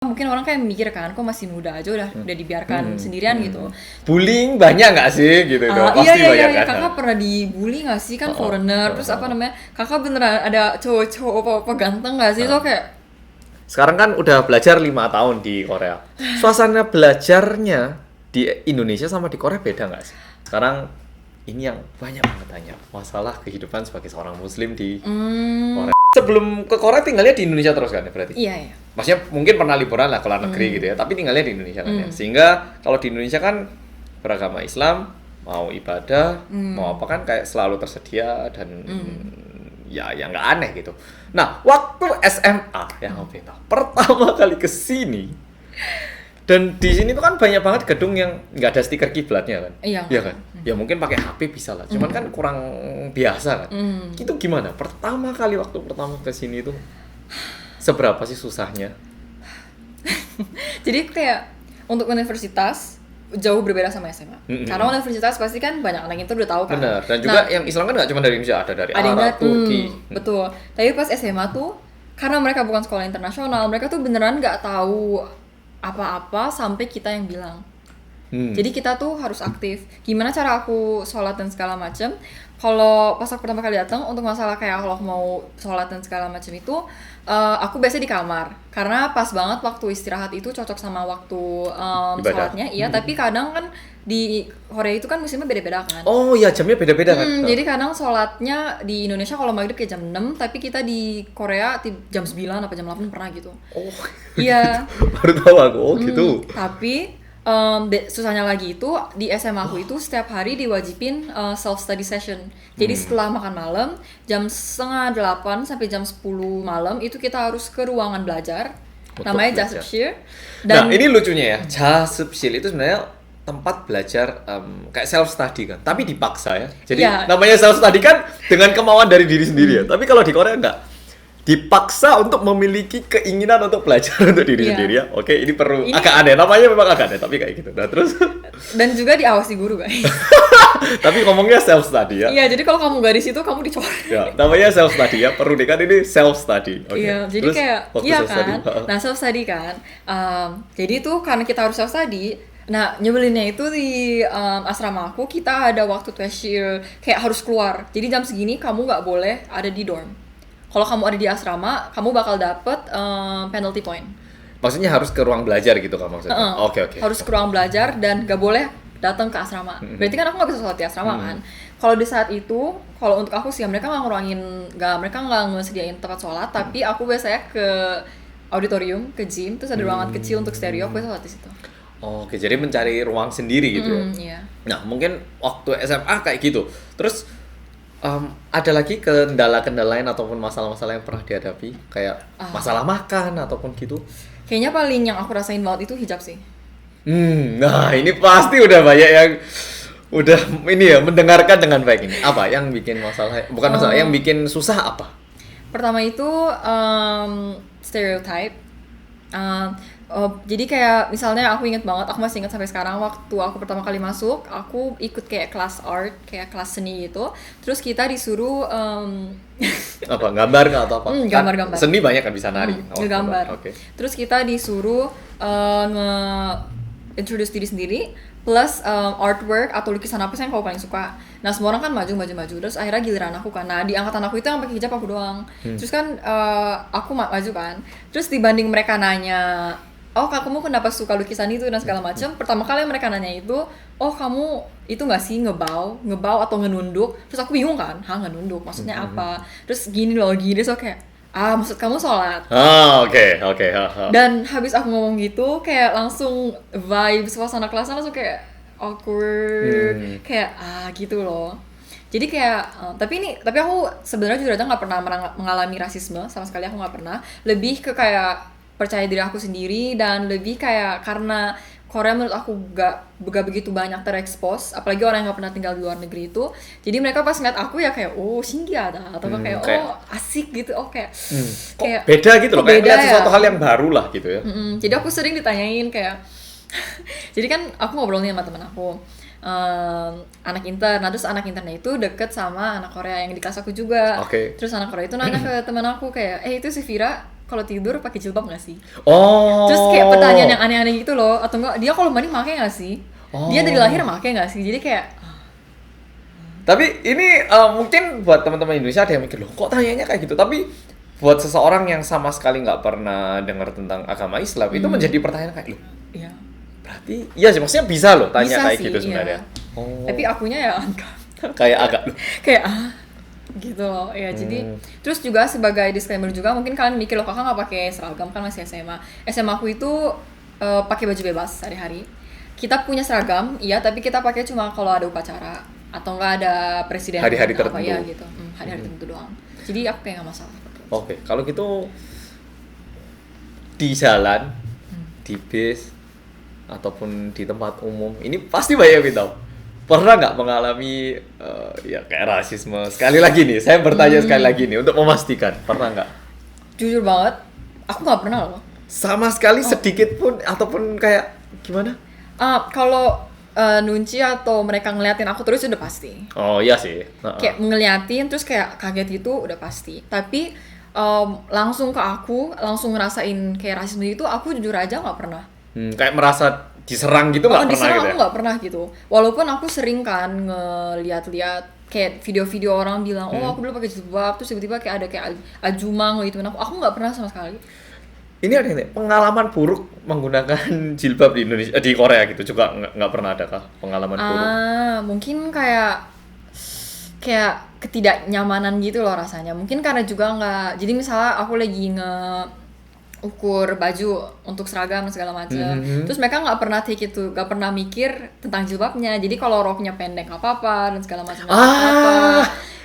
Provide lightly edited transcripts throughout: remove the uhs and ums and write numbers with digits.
mungkin orang kayak mikir kan, kok masih muda aja udah dibiarkan sendirian gitu. Bullying banyak nggak sih gitu dong? Iya, Pasti banyak kan. kakak pernah dibully nggak sih kan foreigner, terus apa namanya, kakak beneran ada cowok-cowok apa ganteng nggak sih, so kayak Sekarang kan udah belajar 5 tahun di Korea. Suasana belajarnya di Indonesia sama di Korea beda nggak sih? Sekarang ini yang banyak banget tanya, masalah kehidupan sebagai seorang muslim di Korea. Sebelum ke Korea tinggalnya di Indonesia terus kan ya berarti? iya. Maksudnya mungkin pernah liburan lah ke luar negeri gitu ya, tapi tinggalnya di Indonesia kan ya. Sehingga kalau di Indonesia kan beragama Islam, mau ibadah, mau apa kan kayak selalu tersedia dan ya nggak aneh gitu. Nah, waktu SMA yang aku tahu pertama kali ke sini dan di sini tuh kan banyak banget gedung yang nggak ada stiker kiblatnya kan. Iya. Iya kan? Ya mungkin pakai HP bisa lah. Cuman kan kurang biasa kan. Itu gimana? Pertama kali waktu pertama ke sini tuh seberapa sih susahnya? Jadi kayak untuk universitas jauh berbeda sama SMA. Karena universitas pasti kan banyak anak itu udah tahu kan. Benar. Dan juga yang Islam kan nggak cuma dari Indonesia, ada dari Arab, Turki. Betul. Tapi pas SMA tuh karena mereka bukan sekolah internasional, mereka tuh beneran nggak tahu apa-apa sampai kita yang bilang. Jadi kita tuh harus aktif. Gimana cara aku sholat dan segala macam? Kalau pas aku pertama kali datang untuk masalah kayak kalau aku mau sholat dan segala macam itu, aku biasa di kamar. Karena pas banget waktu istirahat itu cocok sama waktu Ibadah. sholatnya. Iya, tapi kadang kan di Korea itu kan musimnya beda-beda kan. Oh iya, jamnya beda-beda kan? Jadi kadang sholatnya di Indonesia kalau maghrib kayak jam 6, tapi kita di Korea jam 9 apa jam 8 pernah gitu. Oh. Iya. Baru tahu aku. Oh gitu. Tapi susahnya lagi itu di SMA aku itu setiap hari diwajibin self study session. Jadi setelah makan malam jam 7:30 sampai jam 10 malam itu kita harus ke ruangan belajar. Untuk Namanya belajar. Jasubshir. Nah, ini lucunya ya. Jasubshil itu sebenarnya tempat belajar kayak self study kan, tapi dipaksa ya. Jadi Iya. namanya self study kan dengan kemauan dari diri sendiri ya. Tapi kalau di Korea enggak. Dipaksa untuk memiliki keinginan untuk belajar untuk diri Iya. sendiri ya. Oke, ini perlu Ini- agak aneh. Namanya memang agak aneh, tapi kayak gitu. Nah, terus Dan juga diawasi guru guys. tapi ngomongnya self study ya. Iya, jadi kalau kamu nggak di situ kamu dicoret. Ya, namanya self study ya. Perlu kan ini self study. Oke. Iya, jadi Terus, kayak waktu iya self-study, kan. Nah, self study kan. Jadi tuh karena kita harus self study. Nah, nyebelinnya itu di asrama aku kita ada waktu cashier kayak harus keluar. Jadi jam segini kamu nggak boleh ada di dorm. Kalau kamu ada di asrama, kamu bakal dapet penalty point. Maksudnya harus ke ruang belajar gitu kan maksudnya. Oke. Harus ke ruang belajar dan gak boleh datang ke asrama. Berarti kan aku nggak bisa sholat di asrama kan. Kalau di saat itu, kalau untuk aku sih mereka mereka nggak ngesediain tempat sholat, tapi aku biasanya ke auditorium, ke gym, terus ada ruangan kecil untuk stereo, aku biasa sholat di situ. Oke, jadi mencari ruang sendiri gitu ya. Iya. Nah, mungkin waktu SMA kayak gitu. Terus ada lagi kendala-kendala lain ataupun masalah-masalah yang pernah dihadapi kayak masalah makan ataupun gitu. Kayaknya paling yang aku rasain banget itu hijab sih. Nah ini pasti udah banyak yang udah ini ya mendengarkan dengan baik ini. Apa yang bikin masalah? Bukan masalah, yang bikin susah apa? Pertama itu stereotype. Jadi kayak misalnya aku inget banget, aku masih inget sampai sekarang waktu aku pertama kali masuk, aku ikut kayak kelas art, kayak kelas seni gitu. Terus kita disuruh Apa gambar nggak atau apa? gambar-gambar. Kan seni banyak kan bisa nari. ngegambar. Oke. Terus kita disuruh introduce diri sendiri plus artwork atau lukisan apa sih yang kau paling suka. Nah, semua orang kan maju. Terus akhirnya giliran aku kan. Nah, di angkatan aku itu yang pakai hijab aku doang. Terus kan aku maju kan. Terus dibanding mereka nanya, "Oh, kamu kenapa suka lukisan itu?" dan segala macam. Pertama kali mereka nanya itu, "Oh, kamu itu nggak sih ngebau atau ngenunduk?" Terus aku bingung kan, ngenunduk maksudnya apa? Terus gini so kayak maksud kamu sholat. Oke. Dan habis aku ngomong gitu, kayak langsung vibe suasana kelasnya langsung kayak awkward, kayak gitu loh. Jadi kayak, tapi aku sebenarnya jujur aja nggak pernah mengalami rasisme sama sekali, aku nggak pernah. Lebih ke kayak percaya diri aku sendiri dan lebih kayak karena Korea menurut aku gak begitu banyak terekspos, apalagi orang yang gak pernah tinggal di luar negeri itu. Jadi mereka pas ngeliat aku ya kayak, oh 신기하다, atau kayak oh asik gitu, oh kayak Kok beda gitu loh, kayak beda lihat ya? sesuatu hal yang baru lah gitu ya. Jadi aku sering ditanyain kayak, jadi kan aku ngobrol nih sama temen aku, anak intern. Nah terus anak internnya itu deket sama anak Korea yang di kelas aku juga. Oke. Terus anak Korea itu nanya ke temen aku kayak, itu si Vira kalau tidur pakai jilbab nggak sih? Oh. Terus kayak pertanyaan yang aneh-aneh gitu loh, atau enggak dia kalau mandi pakai nggak sih? Dia dari lahir pakai nggak sih? Jadi kayak Tapi ini mungkin buat teman-teman Indonesia ada yang mikir, loh kok tanyanya kayak gitu? Tapi buat seseorang yang sama sekali nggak pernah dengar tentang agama Islam, itu menjadi pertanyaan kayak, loh iya. berarti iya sih, maksudnya bisa loh tanya Bisa kayak sih, gitu iya. sebenarnya. Oh. Tapi akunya ya enggak. Kayak agak Kayak gitu loh ya. Jadi terus juga sebagai disclaimer juga, mungkin kalian mikir loh kakak nggak pakai seragam kan masih SMA aku itu pakai baju bebas sehari-hari. Kita punya seragam iya, tapi kita pakai cuma kalau ada upacara atau nggak ada presiden Hari-hari apa tertentu. ya gitu. Hari-hari tertentu doang. Jadi aku kayak nggak masalah. Oke, kalau gitu di jalan, di bis ataupun di tempat umum, ini pasti banyak yang tahu. Pernah nggak mengalami ya kayak rasisme? Sekali lagi nih, saya bertanya sekali lagi nih untuk memastikan, pernah nggak? Jujur banget, aku nggak pernah loh. Sama sekali sedikit pun ataupun kayak gimana? Kalau nunci atau mereka ngeliatin aku terus udah pasti. Oh iya sih. Kayak ngeliatin terus kayak kaget gitu udah pasti. Tapi langsung ke aku, langsung ngerasain kayak rasisme itu, aku jujur aja nggak pernah. Kayak merasa diserang gitu nggak pernah diserang gitu aku ya? nggak pernah gitu. Walaupun aku sering kan ngeliat-liat kayak video-video orang bilang, oh aku dulu pakai jilbab, terus tiba-tiba kayak ada kayak ajumang gitu. Aku nggak pernah sama sekali. Ini ada yang pengalaman buruk menggunakan jilbab di Indonesia, di Korea gitu juga nggak pernah ada kah pengalaman buruk? Mungkin kayak ketidaknyamanan gitu loh rasanya. Mungkin karena juga nggak. Jadi misalnya aku lagi ukur baju untuk seragam dan segala macam. Terus mereka nggak pernah nggak pernah mikir tentang jilbabnya. Jadi kalau roknya pendek nggak apa-apa dan segala macam.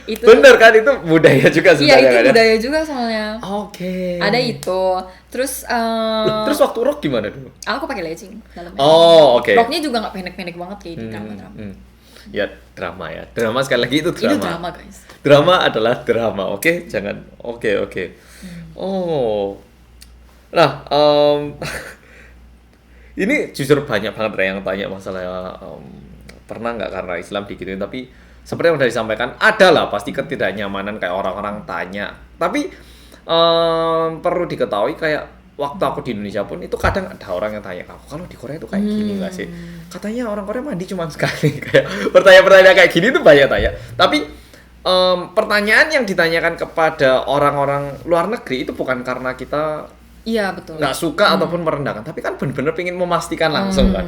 Itu bener kan, itu budaya juga sebenarnya. Iya, itu kan, budaya juga soalnya. Oke. Ada itu. Terus Terus waktu rok gimana dulu? aku pakai legging dalamnya. Oh, oke. Roknya juga nggak pendek-pendek banget kayak di drama-drama. Ya drama ya. Drama sekali lagi itu drama. Itu drama, guys. Drama adalah drama, oke? Jangan. Oke. Oh. Nah, ini jujur banyak banget yang tanya masalah pernah nggak karena Islam digituin, tapi seperti yang udah disampaikan, ada lah pasti ketidaknyamanan kayak orang-orang tanya. Tapi perlu diketahui kayak waktu aku di Indonesia pun itu kadang ada orang yang tanya aku, kalau di Korea itu kayak gini nggak sih? Katanya orang Korea mandi cuma sekali. Kayak pertanyaan-pertanyaan kayak gini tuh banyak tanya. Tapi pertanyaan yang ditanyakan kepada orang-orang luar negeri itu bukan karena kita Iya, betul. nggak suka ataupun merendahkan, tapi kan benar-benar pengen memastikan langsung kan.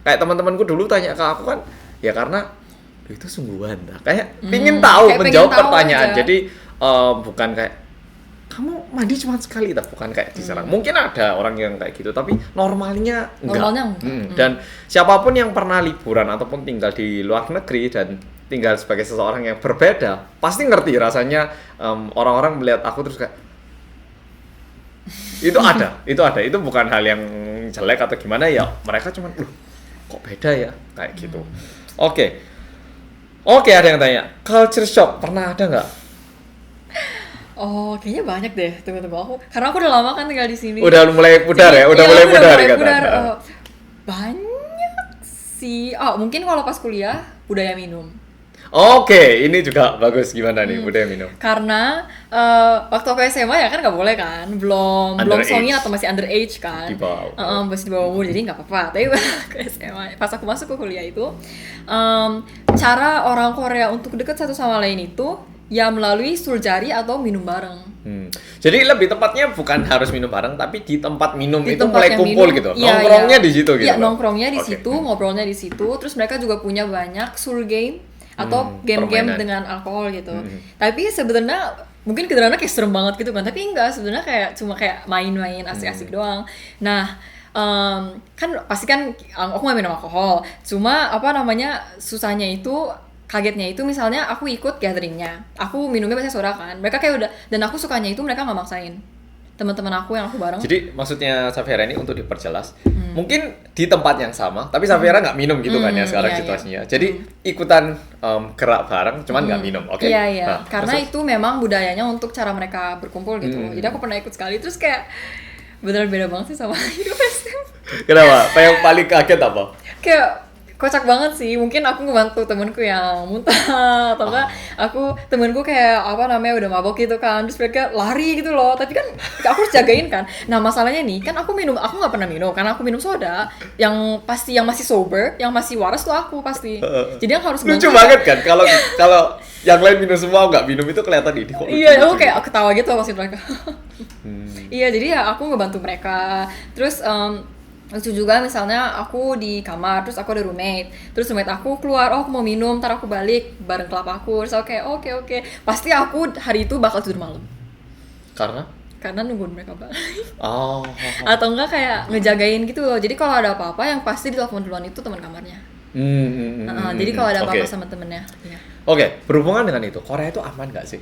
Kayak teman-temanku dulu tanya ke aku kan, ya karena itu sungguhan dah. Kayak pingin tahu, kayak menjawab pengen tahu pertanyaan. aja. Jadi bukan kayak kamu mandi cuma sekali, bukan kayak diserang. Mungkin ada orang yang kayak gitu, tapi normalnya enggak. Normalnya enggak. Dan siapapun yang pernah liburan ataupun tinggal di luar negeri dan tinggal sebagai seseorang yang berbeda, pasti ngerti rasanya orang-orang melihat aku terus kayak itu ada, itu bukan hal yang jelek atau gimana ya, mereka cuma kok beda ya kayak gitu. Oke, ada yang tanya culture shock pernah ada nggak? Oh, kayaknya banyak deh. Tunggu aku, karena aku udah lama kan tinggal di sini. Udah mulai pudar ya, udah mulai pudar kan? Banyak sih. Mungkin kalau pas kuliah budaya minum. Oke, ini juga bagus. Gimana nih budaya minum? Karena waktu aku SMA ya kan nggak boleh kan, belum songin atau masih underage kan. Di bawah. Masih di bawah umur, jadi nggak apa-apa. Tapi pas SMA, pas aku masuk ke kuliah itu, cara orang Korea untuk deket satu sama lain itu ya melalui suljari atau minum bareng. Jadi lebih tepatnya bukan harus minum bareng, tapi di tempat minum Di itu tempat mulai yang kumpul minum, gitu. iya, Nongkrongnya di situ gitu. Iya, nongkrongnya di Oke. situ, ngobrolnya di situ. Terus mereka juga punya banyak sul game atau game-game permainan. dengan alkohol gitu. Tapi sebenarnya mungkin kedengarannya kayak serem banget gitu kan, tapi enggak, sebenarnya kayak cuma kayak main-main asik-asik doang. Nah, kan pasti kan aku nggak minum alkohol, cuma susahnya itu, kagetnya itu misalnya aku ikut gatheringnya, aku minumnya biasanya soda kan, mereka kayak udah, dan aku sukanya itu mereka nggak maksain teman-teman aku yang aku bareng. Jadi maksudnya Safiera ini untuk diperjelas, mungkin di tempat yang sama, tapi Safiera nggak minum gitu kan ya sekarang iya, situasinya. Jadi ikutan gerak bareng, cuman nggak minum, oke? Iya. Nah, Karena terus? itu memang budayanya untuk cara mereka berkumpul gitu. Jadi aku pernah ikut sekali, terus kayak beneran beda banget sih sama hidup festival. Kenapa? Yang paling kaget apa? Kayak kocak banget sih. Mungkin aku ngebantu temenku yang muntah atau enggak temenku kayak apa namanya udah mabok gitu kan, terus mereka lari gitu loh, tapi kan aku harus jagain kan. Nah masalahnya nih kan aku nggak pernah minum karena aku minum soda. Yang pasti yang masih sober, yang masih waras tuh aku pasti. Jadi yang harus lucu banget kan kalau yang lain minum semua nggak minum itu kelihatan ini kok. Iya, aku kayak ketawa gitu pasti mereka. Iya, jadi ya aku ngebantu mereka. Terus lucu juga misalnya aku di kamar, terus aku ada roommate, terus roommate aku keluar, aku mau minum, ntar aku balik bareng klub aku, terus oke, pasti aku hari itu bakal tidur malam. Karena nungguin mereka balik. Atau enggak kayak ngejagain gitu loh, jadi kalau ada apa-apa yang pasti ditelepon duluan itu teman kamarnya. Jadi kalau ada apa-apa sama temennya ya. Oke, berhubungan dengan itu, Korea itu aman nggak sih?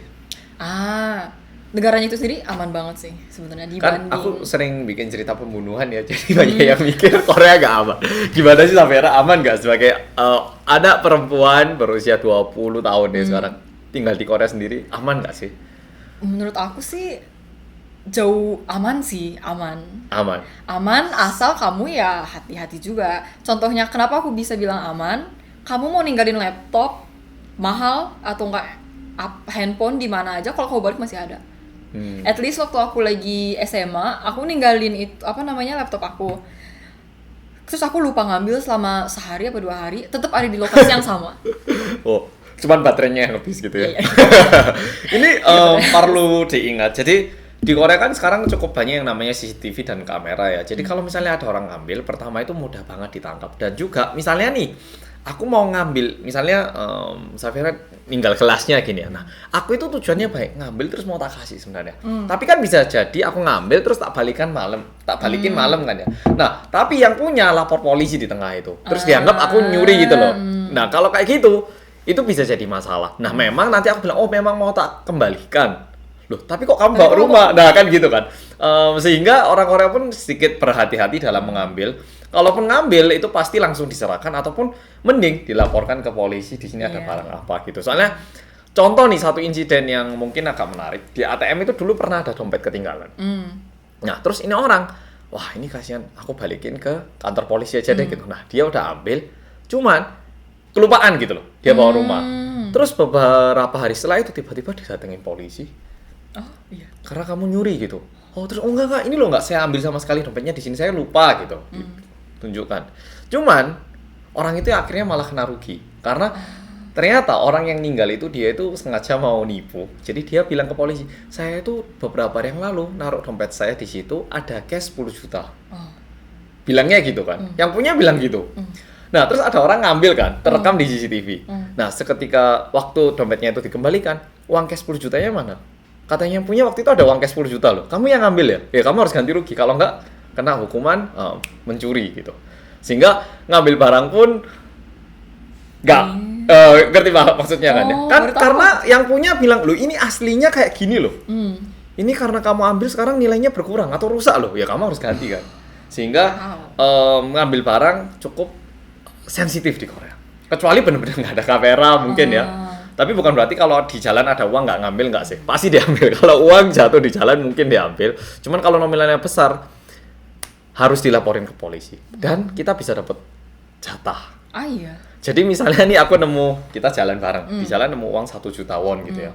Negaranya itu sendiri aman banget sih sebenarnya dibanding. Kan aku sering bikin cerita pembunuhan ya, jadi banyak yang mikir Korea gak aman. Gimana sih Safira, aman gak sebagai ada perempuan berusia 20 tahun deh sekarang tinggal di Korea sendiri, aman gak sih? Menurut aku sih jauh aman sih, aman asal kamu ya hati-hati juga. Contohnya kenapa aku bisa bilang aman, kamu mau ninggalin laptop mahal atau enggak handphone di mana aja, kalau kamu balik masih ada. At least waktu aku lagi SMA, aku ninggalin itu laptop aku. Terus aku lupa ngambil selama sehari apa 2 hari, tetap ada di lokasi yang sama. Cuman baterainya yang habis gitu ya. Ini perlu diingat. Jadi di Korea kan sekarang cukup banyak yang namanya CCTV dan kamera ya. Jadi kalau misalnya ada orang ngambil, pertama itu mudah banget ditangkap. Dan juga misalnya nih, aku mau ngambil, misalnya Safira ninggal kelasnya gini ya. Nah, aku itu tujuannya baik, ngambil terus mau tak kasih sebenarnya. Tapi kan bisa jadi aku ngambil terus tak balikin malam kan ya. Nah, tapi yang punya lapor polisi di tengah itu. Terus dianggap aku nyuri gitu loh. Nah, kalau kayak gitu, itu bisa jadi masalah. Nah, memang nanti aku bilang, memang mau tak kembalikan. Loh, tapi kok kamu bawa rumah? Nah, kan gitu kan. Sehingga orang Korea pun sedikit berhati-hati dalam mengambil. Kalaupun ngambil itu pasti langsung diserahkan ataupun mending dilaporkan ke polisi, di sini ada barang apa gitu. Soalnya contoh nih satu insiden yang mungkin agak menarik. Di ATM itu dulu pernah ada dompet ketinggalan. Nah, terus ini orang, wah ini kasihan, aku balikin ke kantor polisi aja deh gitu. Nah, dia udah ambil, cuman kelupaan gitu loh. Dia bawa rumah. Terus beberapa hari setelah itu tiba-tiba didatengin polisi. Karena kamu nyuri gitu. Terus enggak, ini loh enggak saya ambil sama sekali dompetnya, di sini saya lupa gitu. Tunjukkan. Cuman orang itu akhirnya malah kena rugi karena ternyata orang yang ninggal itu dia itu sengaja mau nipu. Jadi dia bilang ke polisi, saya itu beberapa hari yang lalu naruh dompet saya di situ ada cash 10 juta. Bilangnya gitu kan. Yang punya bilang gitu. Nah, terus ada orang ngambil kan, terekam di CCTV. Nah, seketika waktu dompetnya itu dikembalikan, uang cash 10 jutanya mana? Katanya yang punya waktu itu ada uang cash 10 juta loh. Kamu yang ngambil ya? Ya kamu harus ganti rugi. Kalau enggak, kena hukuman mencuri gitu. Sehingga ngambil barang pun enggak ngerti maksudnya kan ya? Kan karena yang punya bilang, loh ini aslinya kayak gini loh. Ini karena kamu ambil sekarang nilainya berkurang atau rusak loh. Ya kamu harus ganti kan. Sehingga ngambil barang cukup sensitif di Korea. Kecuali benar-benar nggak ada kamera mungkin ya. Tapi bukan berarti kalau di jalan ada uang nggak ngambil, nggak sih. Pasti diambil. Kalau uang jatuh di jalan mungkin diambil. Cuman kalau nominalnya besar harus dilaporin ke polisi. Dan kita bisa dapat jatah. Iya. Jadi misalnya nih aku nemu, kita jalan bareng. Di jalan nemu uang 1 juta won gitu ya.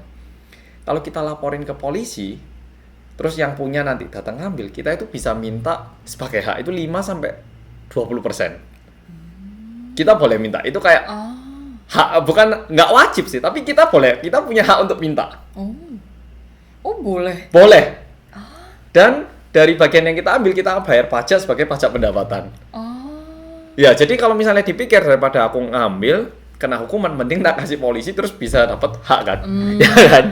Kalau kita laporin ke polisi, terus yang punya nanti datang ngambil, kita itu bisa minta sebagai hak itu 5-20%. Kita boleh minta. Itu kayak hak, bukan nggak wajib sih, tapi kita punya hak untuk minta. Boleh. Dan dari bagian yang kita ambil, kita bayar pajak sebagai pajak pendapatan. Ya, jadi kalau misalnya dipikir daripada aku ngambil kena hukuman, mending tak kasih polisi terus bisa dapat hak kan. Ya kan?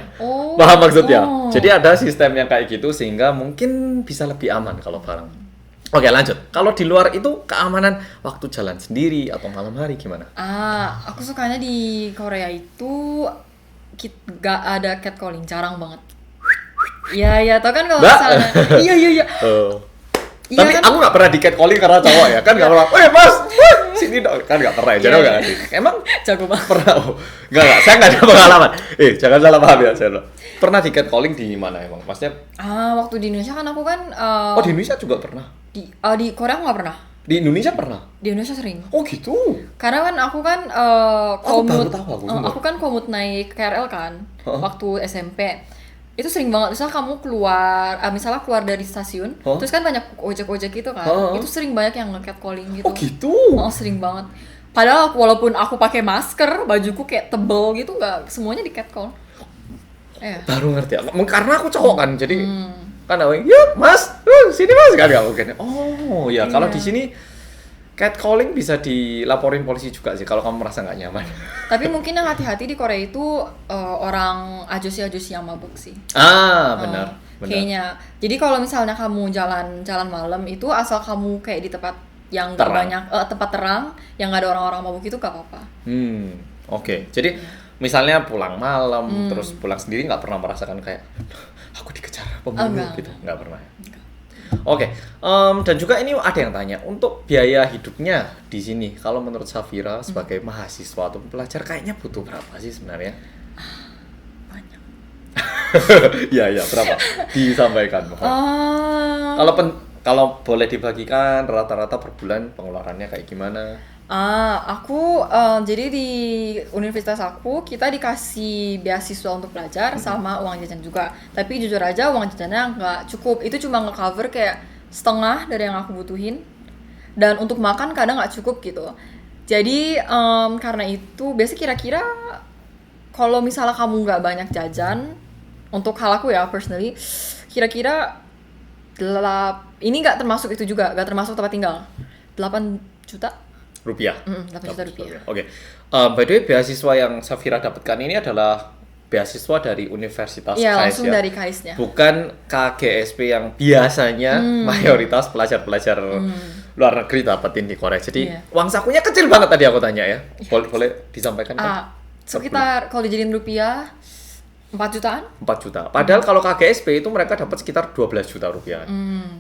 Paham maksudnya? Jadi ada sistem yang kayak gitu sehingga mungkin bisa lebih aman kalau barang. Oke, lanjut. Kalau di luar itu keamanan waktu jalan sendiri atau malam hari gimana? Aku sukanya di Korea itu gak ada catcalling, jarang banget. Iya, tau kan kalau misalnya. Iya. Tapi kan? Aku gak pernah di catcalling karena cowok ya, kan gak pernah. Mas, sini dong. Kan gak pernah ya, gak ada. Emang jago banget. Pernah? Enggak, saya gak ada pengalaman. Jangan salah paham ya, saya pernah di catcalling di mana emang? Maksudnya? Waktu di Indonesia kan aku kan. Di Indonesia juga pernah? Di Korea aku gak pernah. Di Indonesia pernah? Di Indonesia sering. Oh gitu. Karena kan aku kan baru tahu aku kan komut naik KRL kan waktu SMP. Itu sering banget, misalnya kamu misalnya keluar dari stasiun, terus kan banyak ojek-ojek gitu kan, itu sering banyak yang nge-catcalling gitu. Oh gitu? Sering banget. Padahal walaupun aku pakai masker, bajuku kayak tebel gitu, nggak semuanya di-catcall. Baru ngerti, karena aku cowok kan, jadi kan awalnya, yuk mas, sini mas, kan nggak mungkin. Oh ya, kalau di sini catcalling bisa dilaporin polisi juga sih kalau kamu merasa nggak nyaman. Tapi mungkin yang hati-hati di Korea itu orang ajusi yang mabuk sih. Benar. Kayaknya. Jadi kalau misalnya kamu jalan malam itu asal kamu kayak di tempat yang nggak banyak tempat terang, yang nggak ada orang-orang mabuk itu nggak apa-apa. Oke. Jadi misalnya pulang malam terus pulang sendiri nggak pernah merasakan kayak aku dikejar pembunuh gitu, nggak pernah. Oke, dan juga ini ada yang tanya, untuk biaya hidupnya di sini, kalau menurut Safira sebagai mahasiswa atau pelajar kayaknya butuh berapa sih sebenarnya? Banyak. Ya, berapa? Disampaikan. Kalau boleh dibagikan rata-rata per bulan pengeluarannya kayak gimana? Aku jadi di universitas aku kita dikasih beasiswa untuk belajar sama uang jajan juga. Tapi jujur aja uang jajannya nggak cukup. Itu cuma nge-cover kayak setengah dari yang aku butuhin. Dan untuk makan kadang nggak cukup gitu. Jadi karena itu biasanya kira-kira kalau misalnya kamu nggak banyak jajan, untuk hal aku ya personally, kira-kira ini nggak termasuk itu juga, nggak termasuk tempat tinggal. 8 juta. Rupiah. 8 juta rupiah. Oke. By the way, beasiswa yang Safira dapatkan ini adalah beasiswa dari Universitas KAIS langsung dari KAIS-nya. Bukan KGSP yang biasanya mayoritas pelajar-pelajar luar negeri dapetin di Korea. Jadi uang sakunya kecil banget tadi aku tanya ya. Boleh disampaikan kan? Sekitar kalau dijadiin rupiah 4 jutaan? 4 juta. Padahal kalau KGSP itu mereka dapat sekitar 12 juta rupiah.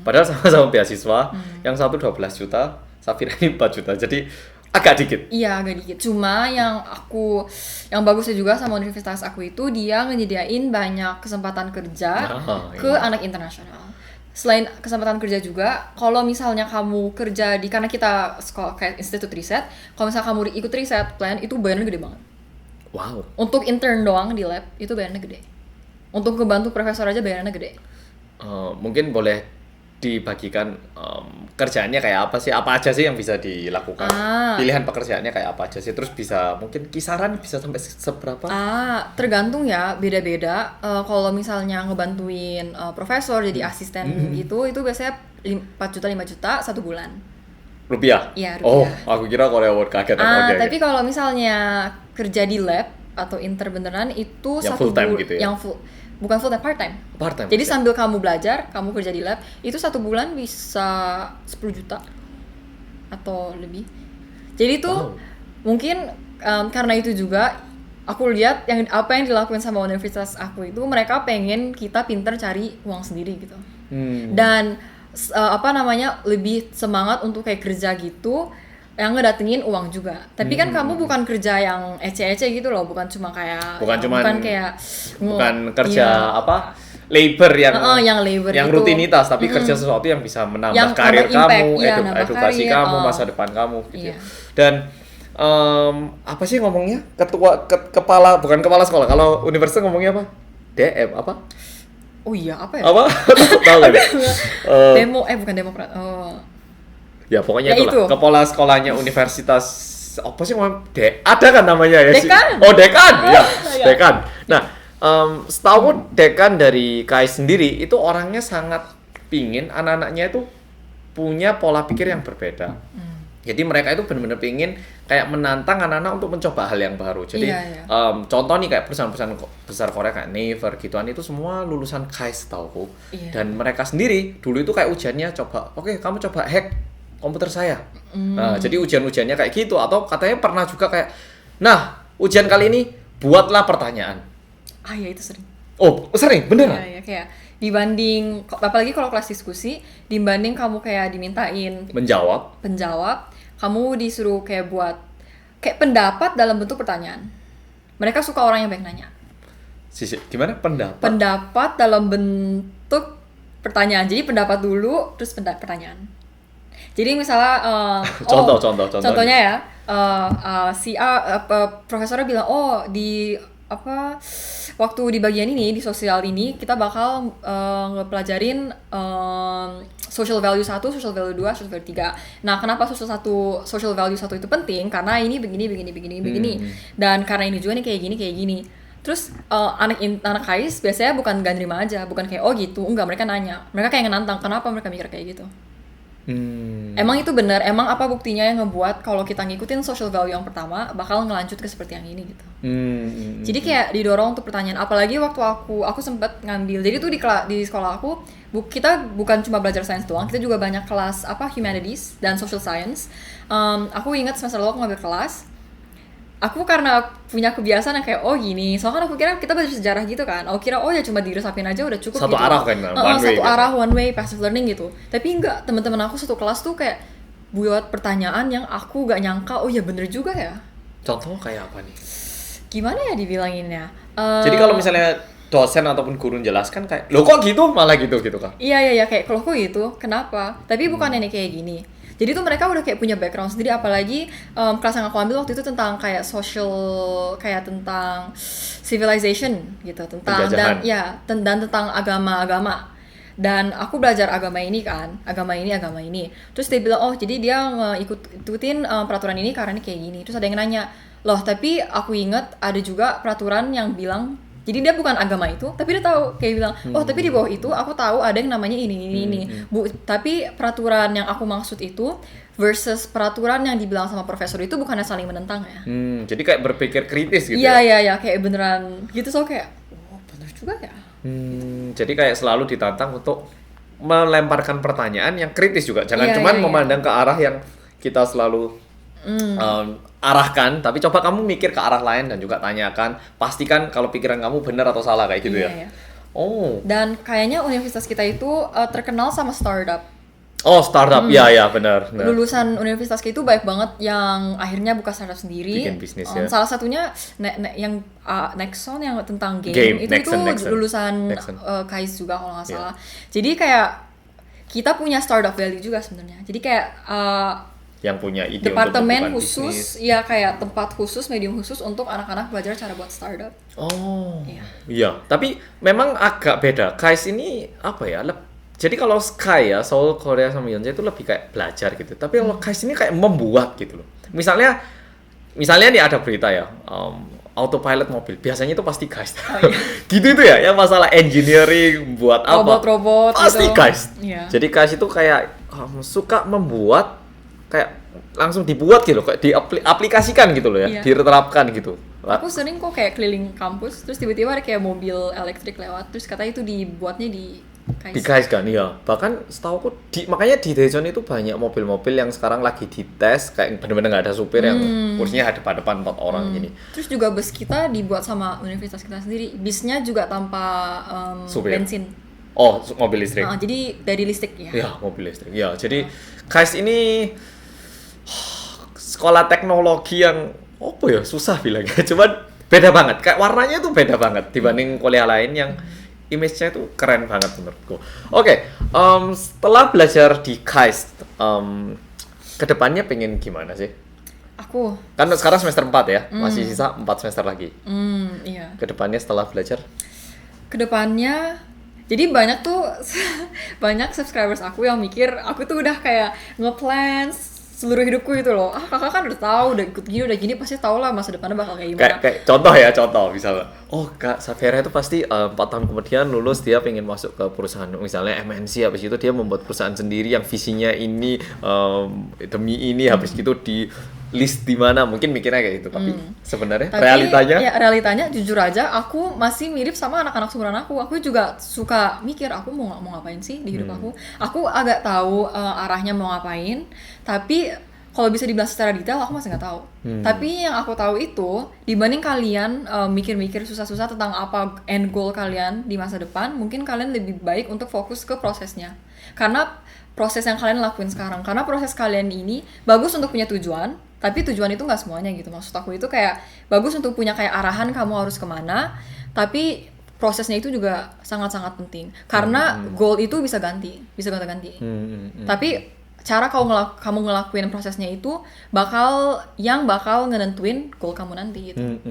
Padahal sama-sama beasiswa, yang satu 12 juta, Safira ini 4 juta. Jadi agak dikit. Iya, agak dikit. Cuma yang bagusnya juga sama universitas aku itu dia nyediain banyak kesempatan kerja ke anak internasional. Selain kesempatan kerja juga, kalau misalnya kamu kerja karena kita sekolah kayak institut riset, kalau misalnya kamu ikut riset plan itu bayarnya gede banget. Wow. Untuk intern doang di lab itu bayarnya gede. Untuk ngebantu profesor aja bayarnya gede. Mungkin boleh dibagikan kerjaannya kayak apa sih? Apa aja sih yang bisa dilakukan? Pilihan pekerjaannya kayak apa aja sih? Terus bisa mungkin kisaran bisa sampai seberapa? Tergantung ya, beda-beda. Kalau misalnya ngebantuin profesor jadi asisten gitu, itu biasanya 4 juta 5 juta 1 bulan. Rupiah? Iya, rupiah. Oh, aku kira Korea Won, kaget. Tapi kalau misalnya kerja di lab atau intern beneran itu yang full time gitu ya? Bukan full time, part time. Jadi sambil kamu belajar, kamu kerja di lab, itu 1 bulan bisa 10 juta atau lebih. Jadi tuh mungkin karena itu juga aku lihat apa yang dilakukan sama universitas aku itu mereka pengen kita pinter cari uang sendiri gitu. Dan lebih semangat untuk kayak kerja gitu yang ngedatengin uang juga. Tapi kan kamu bukan kerja yang ece-ece gitu loh, bukan kerja labor yang itu. Rutinitas, tapi kerja sesuatu yang bisa menambah karir kamu, edukasi kamu, masa depan kamu gitu. Dan apa sih ngomongnya? Bukan kepala sekolah. Kalau universitas ngomongnya apa? DM apa? Oh iya, apa ya? Apa? Tahu enggak? Bukan demokrat. Ya pokoknya itulah. Kepala sekolahnya universitas apa sih ngomong? Ada kan namanya ya? Dekan. Dekan. Ya, dekan. Nah, setahu dekan dari KAIS sendiri itu orangnya sangat pingin anak-anaknya itu punya pola pikir yang berbeda. Jadi mereka itu benar-benar pingin kayak menantang anak-anak untuk mencoba hal yang baru. Jadi contoh nih kayak perusahaan-perusahaan besar Korea kayak Naver gituan itu semua lulusan KAIS tahu. Dan mereka sendiri dulu itu kayak ujiannya oke kamu coba hack komputer saya. Nah, jadi ujian-ujiannya kayak gitu atau katanya pernah juga kayak ujian kali ini buatlah pertanyaan. Ya itu sering. Oh, sering, beneran? Iya, kayak dibanding, apalagi kalau kelas diskusi, dibanding kamu kayak dimintain menjawab, kamu disuruh kayak buat kayak pendapat dalam bentuk pertanyaan. Mereka suka orang yang banyak nanya. Gimana pendapat? Pendapat dalam bentuk pertanyaan. Jadi pendapat dulu, terus pertanyaan. Jadi misalnya contohnya ya, si A profesornya bilang di apa waktu di bagian ini di sosial ini kita bakal ngepelajarin social value 1, social value 2, social value 3. Nah, kenapa social value 1 itu penting? Karena ini begini. Dan karena ini juga nih kayak gini. Terus anak KAIS biasanya bukan gak nerima aja, bukan kayak oh gitu, enggak, mereka nanya. Mereka kayak nantang, kenapa mereka mikir kayak gitu. Emang itu benar, emang apa buktinya yang ngebuat kalau kita ngikutin social value yang pertama bakal ngelanjut ke seperti yang ini gitu. Jadi kayak didorong untuk pertanyaan, apalagi waktu aku sempat ngambil, jadi tuh di sekolah aku kita bukan cuma belajar sains doang, kita juga banyak kelas humanities dan social science. Aku ingat semester lalu aku ngambil kelas, aku karena punya kebiasaan yang kayak gini, soalnya kan aku kira kita belajar sejarah gitu kan, aku kira ya cuma diresapin aja udah cukup satu gitu. Arah kan, one way passive learning gitu. Tapi enggak, teman-teman aku satu kelas tuh kayak buat pertanyaan yang aku gak nyangka, ya bener juga ya. Contoh kayak apa nih? Gimana ya dibilanginnya? Jadi kalau misalnya dosen ataupun guru menjelaskan kayak, loh kok gitu, malah gitu kan? Iya, kayak kalau kok gitu, kenapa? Tapi bukan ini kayak gini. Jadi tuh mereka udah kayak punya background sendiri, apalagi kelas yang aku ambil waktu itu tentang kayak social, kayak tentang civilization gitu, tentang dan tentang agama. Dan aku belajar agama ini. Terus dia bilang, jadi dia ikutin peraturan ini karena ini kayak gini. Terus ada yang nanya, loh tapi aku inget ada juga peraturan yang bilang, jadi dia bukan agama itu, tapi dia tahu, kayak bilang, tapi di bawah itu aku tahu ada yang namanya ini. Tapi peraturan yang aku maksud itu versus peraturan yang dibilang sama profesor itu bukannya saling menentang ya. Jadi kayak berpikir kritis gitu. Iya, kayak beneran gitu, so kayak, bener juga ya. Jadi kayak selalu ditantang untuk melemparkan pertanyaan yang kritis juga. Jangan cuman memandang ke arah yang kita selalu arahkan, tapi coba kamu mikir ke arah lain dan juga tanyakan, pastikan kalau pikiran kamu benar atau salah kayak gitu ya. Dan kayaknya universitas kita itu terkenal sama startup. Startup, ya benar. Lulusan universitas kita itu banyak banget yang akhirnya buka startup sendiri. Bikin bisnis ya. Salah satunya yang Nexon yang tentang game itu Nexon. Lulusan KAIS juga kalau nggak salah. Jadi kayak kita punya startup value juga sebenarnya. Jadi kayak yang punya ide departemen khusus, bisnis. Ya kayak tempat khusus, medium khusus untuk anak-anak belajar cara buat startup. Iya. Tapi memang agak beda. KAIS ini apa ya? Jadi kalau SKY ya, Seoul, Korea sama Yonsei itu lebih kayak belajar gitu. Tapi kalau KAIS ini kayak membuat gitu loh. Misalnya nih ada berita ya, autopilot mobil. Biasanya itu pasti KAIS. Gitu itu ya, yang masalah engineering buat apa? Robot pasti gitu. KAIS. Yeah. Jadi KAIS itu kayak suka membuat kayak langsung dibuat gitu, kayak diaplikasikan gitu loh ya, diterapkan gitu. Aku sering kok kayak keliling kampus, terus tiba-tiba ada kayak mobil elektrik lewat, terus katanya itu dibuatnya di KAIS. Di KAIS kan, iya. Bahkan setahu aku, makanya di Daejeon itu banyak mobil-mobil yang sekarang lagi dites, kayak benar-benar nggak ada supir yang kursinya depan 4 orang gini. Terus juga bus kita dibuat sama universitas kita sendiri, bisnya juga tanpa bensin. Mobil listrik. Jadi dari listrik ya. Iya, mobil listrik. Ya, jadi KAIS ini sekolah teknologi yang susah bilangnya. Cuman beda banget. Kayak warnanya tuh beda banget dibanding kuliah lain yang image-nya tuh keren banget menurutku. Setelah belajar di KAIS, kedepannya pengen gimana sih? Aku kan sekarang semester 4 ya, masih sisa 4 semester lagi. Iya. Kedepannya setelah belajar? Kedepannya, jadi banyak subscribers aku yang mikir aku tuh udah kayak nge-plans seluruh hidupku itu loh. Kakak kan udah tahu, udah ikut gini, udah gini, pasti tau lah masa depannya bakal kayak gimana. Kayak contoh misalnya, Kak Safira itu pasti 4 tahun kemudian lulus, dia pengen masuk ke perusahaan misalnya MNC, habis itu dia membuat perusahaan sendiri yang visinya ini demi ini, habis itu di list di mana, mungkin mikirnya kayak gitu. Tapi sebenarnya realitanya jujur aja aku masih mirip sama anak-anak seumuran aku. Aku juga suka mikir aku mau ngapain sih di hidup aku. Aku agak tahu arahnya mau ngapain, tapi kalau bisa dibilang secara detail aku masih nggak tahu. Tapi yang aku tahu itu dibanding kalian mikir-mikir susah-susah tentang apa end goal kalian di masa depan, mungkin kalian lebih baik untuk fokus ke prosesnya. Karena proses yang kalian lakuin sekarang, karena proses kalian ini bagus untuk punya tujuan, tapi tujuan itu nggak semuanya gitu. Maksud aku itu kayak bagus untuk punya kayak arahan kamu harus kemana, tapi prosesnya itu juga sangat-sangat penting. Karena goal itu bisa ganti. Tapi cara kamu ngelakuin prosesnya itu bakal ngenentuin goal kamu nanti gitu.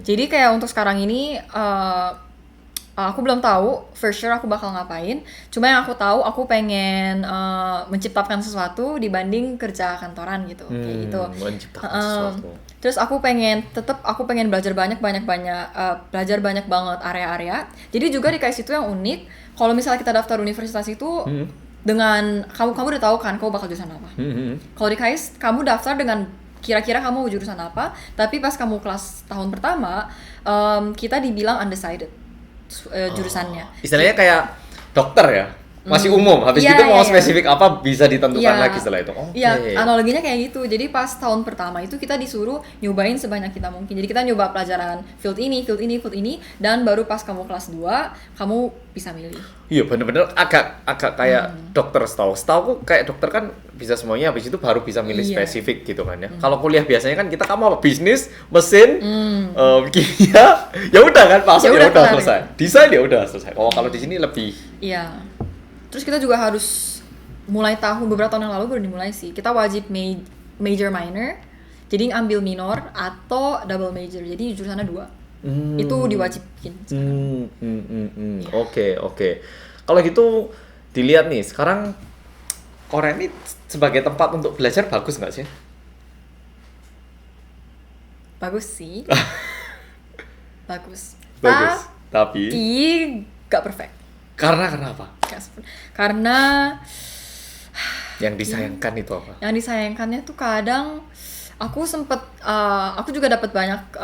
Jadi kayak untuk sekarang ini aku belum tahu for sure aku bakal ngapain. Cuma yang aku tahu aku pengen menciptakan sesuatu dibanding kerja kantoran gitu. Kayak gitu. Menciptakan sesuatu. Terus aku pengen belajar banyak banget area-area. Jadi juga di KAIS itu yang unik, kalau misalnya kita daftar universitas itu dengan kamu udah tahu kan kamu bakal jurusan apa. Kalau di KAIS kamu daftar dengan kira-kira kamu mau jurusan apa, tapi pas kamu kelas tahun pertama kita dibilang undecided jurusannya. Istilahnya kayak dokter ya, masih umum. Habis itu mau spesifik apa bisa ditentukan lagi setelah itu. Iya, analoginya kayak gitu. Jadi pas tahun pertama itu kita disuruh nyobain sebanyak kita mungkin. Jadi kita nyoba pelajaran field ini, dan baru pas kamu kelas 2 kamu bisa milih. Iya, bener-bener agak kayak dokter setahu aku kayak dokter kan bisa semuanya, habis itu baru bisa milih spesifik gitu kan ya. Kalau kuliah biasanya kan kamu apa bisnis, mesin, kimia, ya udah kan masuk ya udah selesai. Desain ya udah selesai. Kalau di sini lebih. Iya. Terus kita juga harus mulai beberapa tahun yang lalu baru dimulai sih. Kita wajib major minor. Jadi ambil minor atau double major. Jadi jurusannya 2. Itu diwajibin sekarang. Oke. Kalau gitu dilihat nih, sekarang Korea ini sebagai tempat untuk belajar bagus nggak sih? Bagus sih. Bagus. Tapi nggak perfect. Karena kenapa? Karena yang disayangkan itu apa? Yang disayangkannya tuh kadang aku juga dapat banyak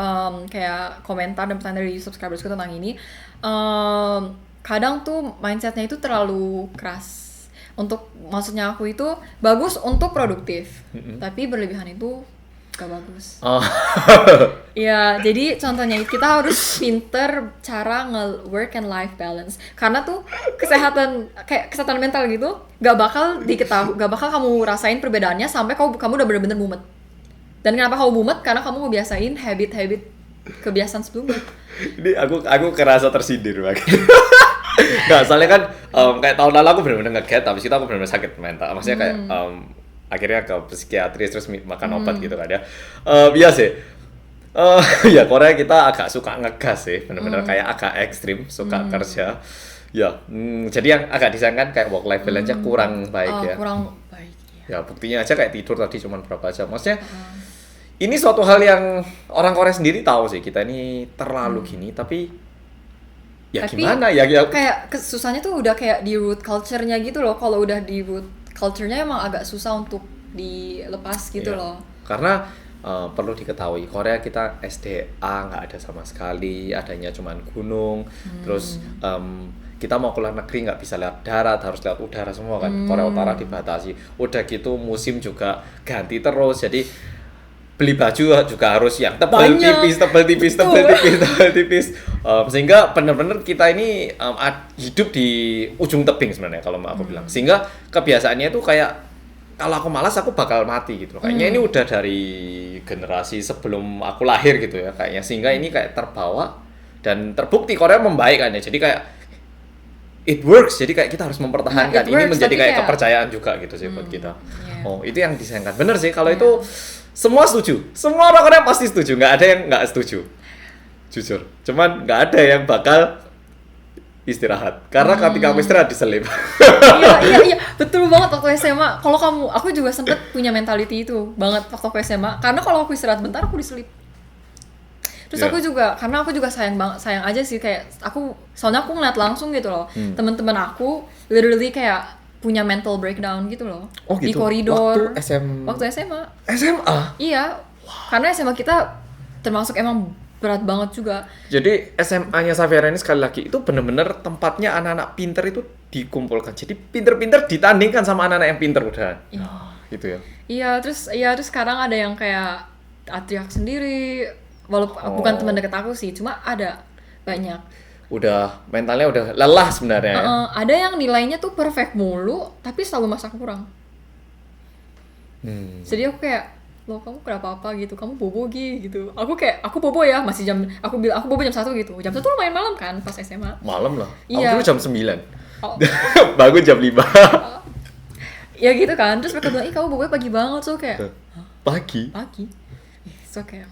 kayak komentar dan pesan dari subscribersku tentang ini. Kadang tuh mindsetnya itu terlalu keras. Maksudnya aku itu bagus untuk produktif, tapi berlebihan itu gak bagus. Ya, jadi contohnya kita harus pinter cara work and life balance. Karena tuh kesehatan mental gitu gak bakal kamu rasain perbedaannya sampai kamu udah bener-bener mumet. Dan kenapa kamu mumet? Karena kamu ngebiasain habit kebiasaan sebelumnya. Ini aku kerasa tersindir banget. Nggak, soalnya kan kayak tahun lalu aku benar-benar nge-get, habis itu aku benar-benar sakit mental. Maksudnya kayak akhirnya ke psikiatris terus makan obat gitu kan ya. Biasa ya Korea kita agak suka ngegas sih, benar-benar kayak agak ekstrim, suka kerja. Ya, jadi yang agak disayangkan kayak work life balance-nya kurang baik ya. Kurang baik. Ya, buktinya aja kayak tidur tadi cuma berapa jam. Maksudnya ini suatu hal yang orang Korea sendiri tahu sih, kita ini terlalu gini, tapi gimana ya kayak susahnya tuh udah kayak di root culture-nya gitu loh. Kalau udah di root culture-nya emang agak susah untuk dilepas gitu loh. Karena perlu diketahui Korea kita SDA nggak ada sama sekali, adanya cuman gunung. Terus kita mau keluar negeri nggak bisa lewat darat, harus lewat udara semua kan. Korea Utara dibatasi. Udah gitu musim juga ganti terus, jadi beli baju juga harus yang tebal tipis, sehingga benar-benar kita ini hidup di ujung tebing sebenarnya kalau aku bilang. Sehingga kebiasaannya itu kayak kalau aku malas aku bakal mati gitu. Kayaknya ini udah dari generasi sebelum aku lahir gitu ya kayaknya. Sehingga ini kayak terbawa dan terbukti Korea membaik kan ya. Jadi kayak it works. Jadi kayak kita harus mempertahankan. Ini menjadi kayak kepercayaan juga gitu sih buat kita. Itu yang disayangkan. Bener sih kalau itu semua setuju, semua orang Korea pasti setuju, nggak ada yang nggak setuju, jujur. Cuman nggak ada yang bakal istirahat, karena ketika aku istirahat diselip. Iya, betul banget waktu SMA. Kalau aku juga sempet punya mentality itu banget waktu aku SMA, karena kalau aku istirahat bentar aku diselip. Terus karena aku juga sayang aja sih kayak soalnya aku ngeliat langsung gitu loh, teman-teman aku literally kayak punya mental breakdown gitu loh. Gitu? Di koridor. Waktu SMA. Iya. Karena SMA kita termasuk emang berat banget juga. Jadi SMA-nya Safiera ini sekali lagi itu benar-benar tempatnya anak-anak pinter itu dikumpulkan. Jadi pinter-pinter ditandingkan sama anak-anak yang pinter udah. Gitu ya. Iya, terus sekarang ada yang kayak teriak sendiri. Walaupun bukan teman dekat aku sih, cuma ada banyak. Udah mentalnya udah lelah sebenarnya ya. Ada yang nilainya tuh perfect mulu tapi selalu masak kurang. Jadi aku kayak, loh kamu kenapa apa gitu, kamu bobo gitu. Aku bobo ya, masih aku bobo jam 1 gitu. Jam 1 lumayan malam kan pas SMA. Malam lah. Iya. Aku dulu jam 9. Bangun jam 5. ya gitu kan. Terus mereka bilang, ih kamu bobanya pagi banget. So kayak Pagi? So kayak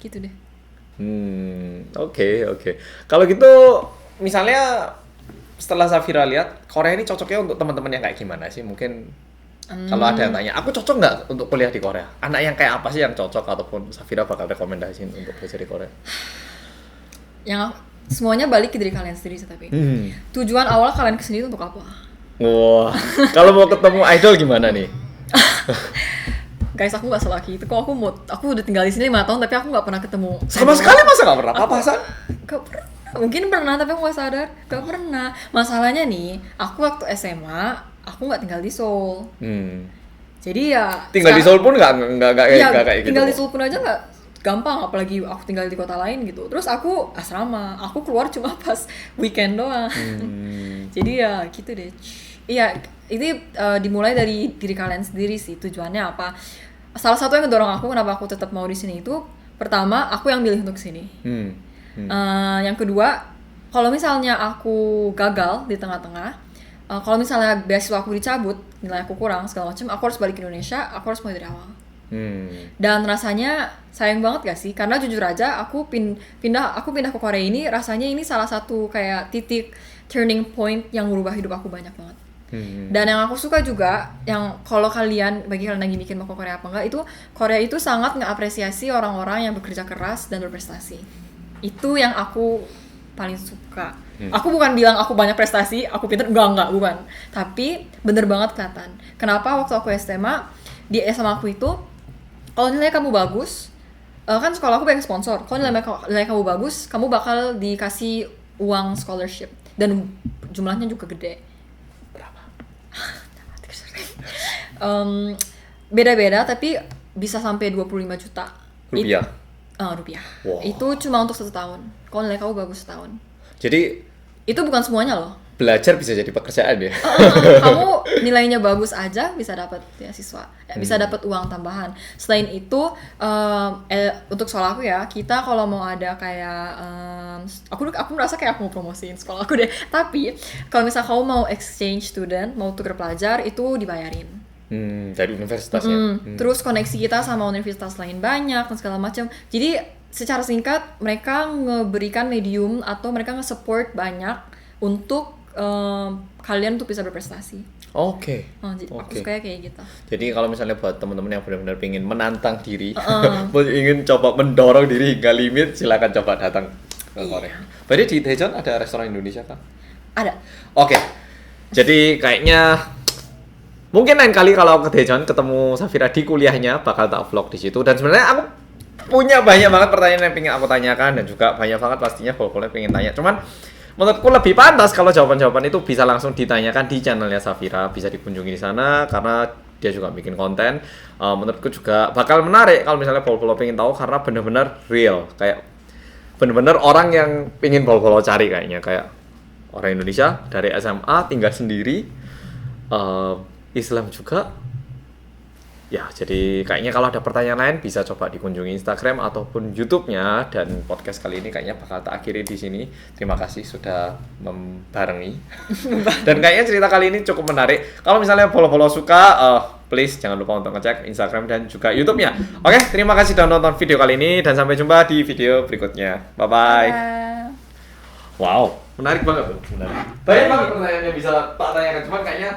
gitu deh. Oke. Kalau gitu misalnya setelah Safira lihat, Korea ini cocoknya untuk teman-teman yang kayak gimana sih? Mungkin kalau ada yang tanya, aku cocok nggak untuk kuliah di Korea? Anak yang kayak apa sih yang cocok ataupun Safira bakal rekomendasiin untuk belajar di Korea? Semuanya balik ke diri kalian sendiri sih, tapi tujuan awal kalian kesini itu untuk apa? Wah, kalau mau ketemu idol gimana nih? Guys, aku nggak selaki itu. Kok aku udah tinggal di sini 5 tahun tapi aku nggak pernah ketemu. Sama sekali masa nggak pernah? Papasan? Gak pernah. Mungkin pernah tapi aku nggak sadar. Gak pernah. Masalahnya nih, aku waktu SMA aku nggak tinggal di Seoul. Jadi ya. Tinggal di Seoul pun nggak kayak gitu. Tinggal di Seoul pun aja nggak gampang, apalagi aku tinggal di kota lain gitu. Terus aku asrama. Aku keluar cuma pas weekend doang. Jadi ya gitu deh. Iya, ini dimulai dari diri kalian sendiri sih, tujuannya apa. Salah satu yang ngedorong aku kenapa aku tetap mau di sini itu, pertama aku yang milih untuk sini. Yang kedua, kalau misalnya aku gagal di tengah-tengah, kalau misalnya beasiswa aku dicabut, nilai aku kurang segala macam, aku harus balik ke Indonesia, aku harus mulai dari awal. Dan rasanya sayang banget gak sih? Karena jujur aja aku pindah ke Korea ini, rasanya ini salah satu kayak titik turning point yang merubah hidup aku banyak banget. Dan yang aku suka juga, yang kalau bagi kalian lagi mikir mau ke Korea apa enggak, itu Korea itu sangat ngeapresiasi orang-orang yang bekerja keras dan berprestasi. Itu yang aku paling suka. Aku bukan bilang aku banyak prestasi, aku pintar, enggak, bukan. Tapi bener banget kelihatan. Kenapa waktu aku SMA, di SMA aku itu, kalau nilai kamu bagus, kan sekolah aku banyak sponsor. Kalau nilai kamu bagus, kamu bakal dikasih uang scholarship. Dan jumlahnya juga gede. Beda-beda tapi bisa sampai 25 juta rupiah. Rupiah. Wow. Itu cuma untuk 1 tahun. Kalau nilai kamu bagus 1 tahun. Jadi itu bukan semuanya loh. Belajar bisa jadi pekerjaan ya. Kamu nilainya bagus aja bisa dapat beasiswa, bisa dapat uang tambahan. Selain itu untuk sekolah aku ya, kita kalau mau ada kayak aku merasa kayak aku mau promosiin sekolah aku deh. Tapi kalau misalnya kamu mau exchange student, mau tukar pelajar, itu dibayarin. Dari universitasnya. Terus koneksi kita sama universitas lain banyak dan segala macam. Jadi secara singkat mereka ngeberikan medium atau mereka nge-support banyak untuk kalian untuk bisa berprestasi. Oke. Aku suka kayak gitu. Jadi kalau misalnya buat teman-teman yang benar-benar ingin menantang diri, ingin coba mendorong diri hingga limit, silakan coba datang ke Korea. Berarti di Daejeon ada restoran Indonesia kan? Ada. Oke. Jadi kayaknya mungkin lain kali kalau ke Daejeon ketemu Safira di kuliahnya bakal tak vlog di situ. Dan sebenarnya aku punya banyak banget pertanyaan yang pengen aku tanyakan dan juga banyak banget pastinya boleh pengen tanya. Cuman menurutku lebih pantas kalau jawaban-jawaban itu bisa langsung ditanyakan di channelnya Safira, bisa dikunjungi di sana karena dia juga bikin konten. Menurutku juga bakal menarik kalau misalnya Bol-Bolo pengen tahu karena benar-benar real, kayak benar-benar orang yang pengen Bol-Bolo cari kayaknya, kayak orang Indonesia dari SMA tinggal sendiri, Islam juga. Ya, jadi kayaknya kalau ada pertanyaan lain bisa coba dikunjungi Instagram ataupun YouTube-nya, dan podcast kali ini kayaknya bakal tak akhiri di sini. Terima kasih sudah membarengi. Dan kayaknya cerita kali ini cukup menarik. Kalau misalnya Bolo-Bolo suka, please jangan lupa untuk ngecek Instagram dan juga YouTube-nya. Oke, terima kasih sudah nonton video kali ini dan sampai jumpa di video berikutnya. Bye-bye. Wow, menarik banget tuh, menarik. Banyak banget pertanyaan yang bisa tak tanyakan, cuman kayaknya